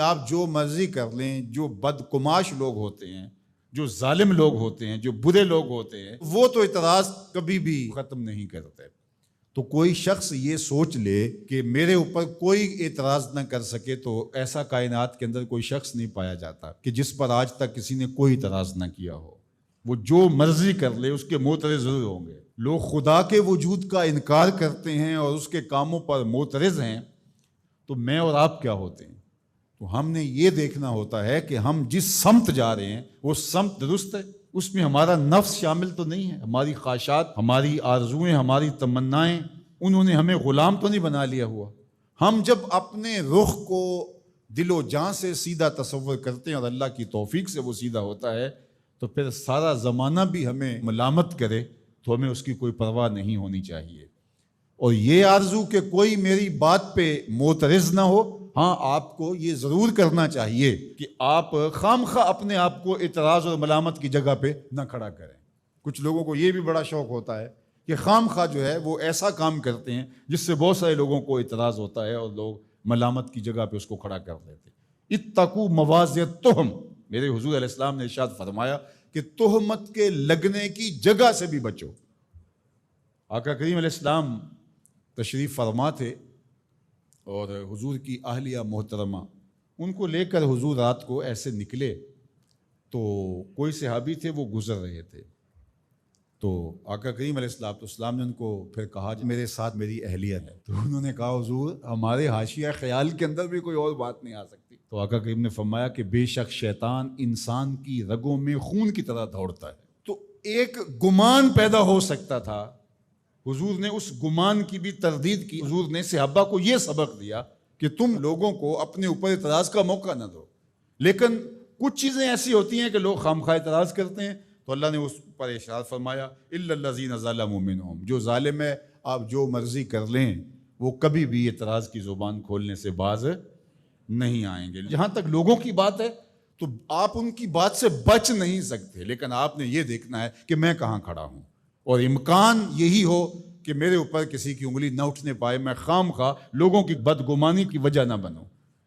آپ جو مرضی کر لیں، جو بدقماش لوگ ہوتے ہیں، جو ظالم لوگ ہوتے ہیں، جو برے لوگ ہوتے ہیں، وہ تو اعتراض کبھی بھی ختم نہیں کرتے۔ تو کوئی شخص یہ سوچ لے کہ میرے اوپر کوئی اعتراض نہ کر سکے، تو ایسا کائنات کے اندر کوئی شخص نہیں پایا جاتا کہ جس پر آج تک کسی نے کوئی اعتراض نہ کیا ہو۔ وہ جو مرضی کر لے اس کے معترض ضرور ہوں گے۔ لوگ خدا کے وجود کا انکار کرتے ہیں اور اس کے کاموں پر معترض ہیں، تو میں اور آپ کیا ہوتے ہیں؟ تو ہم نے یہ دیکھنا ہوتا ہے کہ ہم جس سمت جا رہے ہیں وہ سمت درست ہے، اس میں ہمارا نفس شامل تو نہیں ہے، ہماری خواہشات، ہماری آرزویں، ہماری تمنائیں، انہوں نے ہمیں غلام تو نہیں بنا لیا ہوا۔ ہم جب اپنے رخ کو دل و جان سے سیدھا تصور کرتے ہیں اور اللہ کی توفیق سے وہ سیدھا ہوتا ہے، تو پھر سارا زمانہ بھی ہمیں ملامت کرے تو ہمیں اس کی کوئی پرواہ نہیں ہونی چاہیے۔ اور یہ آرزو کہ کوئی میری بات پہ معترض نہ ہو، ہاں آپ کو یہ ضرور کرنا چاہیے کہ آپ خام خواہ اپنے آپ کو اعتراض اور ملامت کی جگہ پہ نہ کھڑا کریں۔ کچھ لوگوں کو یہ بھی بڑا شوق ہوتا ہے کہ خام خواہ جو ہے وہ ایسا کام کرتے ہیں جس سے بہت سارے لوگوں کو اعتراض ہوتا ہے اور لوگ ملامت کی جگہ پہ اس کو کھڑا کر دیتے۔ اتقوا مواضع التہم، میرے حضور علیہ السلام نے ارشاد فرمایا کہ تہمت کے لگنے کی جگہ سے بھی بچو۔ آقا کریم علیہ السلام تشریف فرما تھے اور حضور کی اہلیہ محترمہ، ان کو لے کر حضور رات کو ایسے نکلے تو کوئی صحابی تھے، وہ گزر رہے تھے، تو آقا کریم علیہ السلام نے ان کو پھر کہا کہ میرے ساتھ میری اہلیہ ہے۔ تو انہوں نے کہا حضور ہمارے حاشیہ خیال کے اندر بھی کوئی اور بات نہیں آ سکتی۔ تو آقا کریم نے فرمایا کہ بے شک شیطان انسان کی رگوں میں خون کی طرح دوڑتا ہے۔ تو ایک گمان پیدا ہو سکتا تھا، حضور نے اس گمان کی بھی تردید کی۔ حضور نے صحابہ کو یہ سبق دیا کہ تم لوگوں کو اپنے اوپر اعتراض کا موقع نہ دو، لیکن کچھ چیزیں ایسی ہوتی ہیں کہ لوگ خامخواہ اعتراض کرتے ہیں، تو اللہ نے اس پر ارشاد فرمایا الا الذین ظلموا منہم، جو ظالم ہے آپ جو مرضی کر لیں وہ کبھی بھی اعتراض کی زبان کھولنے سے باز نہیں آئیں گے۔ جہاں تک لوگوں کی بات ہے تو آپ ان کی بات سے بچ نہیں سکتے، لیکن آپ نے یہ دیکھنا ہے کہ میں کہاں کھڑا ہوں، اور امکان یہی ہو کہ میرے اوپر کسی کی انگلی نہ اٹھنے پائے، میں خام خواہ لوگوں کی بدگمانی کی وجہ نہ بنوں۔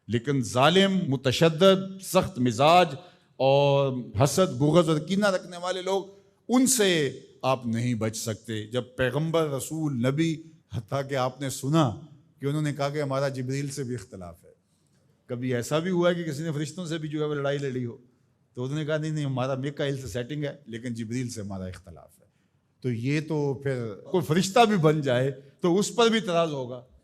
لیکن ظالم، متشدد، سخت مزاج اور حسد، بغض اور کینہ رکھنے والے لوگ، ان سے آپ نہیں بچ سکتے۔ جب پیغمبر، رسول، نبی، حتیٰ کہ آپ نے سنا کہ انہوں نے کہا کہ ہمارا جبریل سے بھی اختلاف ہے، کبھی ایسا بھی ہوا ہے کہ کسی نے فرشتوں سے بھی جو ہے وہ لڑائی لڑی ہو، تو انہوں نے کہا نہیں ہمارا میکائیل سے سیٹنگ ہے لیکن جبریل سے ہمارا اختلاف ہے۔ تو یہ تو پھر کوئی فرشتہ بھی بن جائے تو اس پر بھی اعتراض ہوگا۔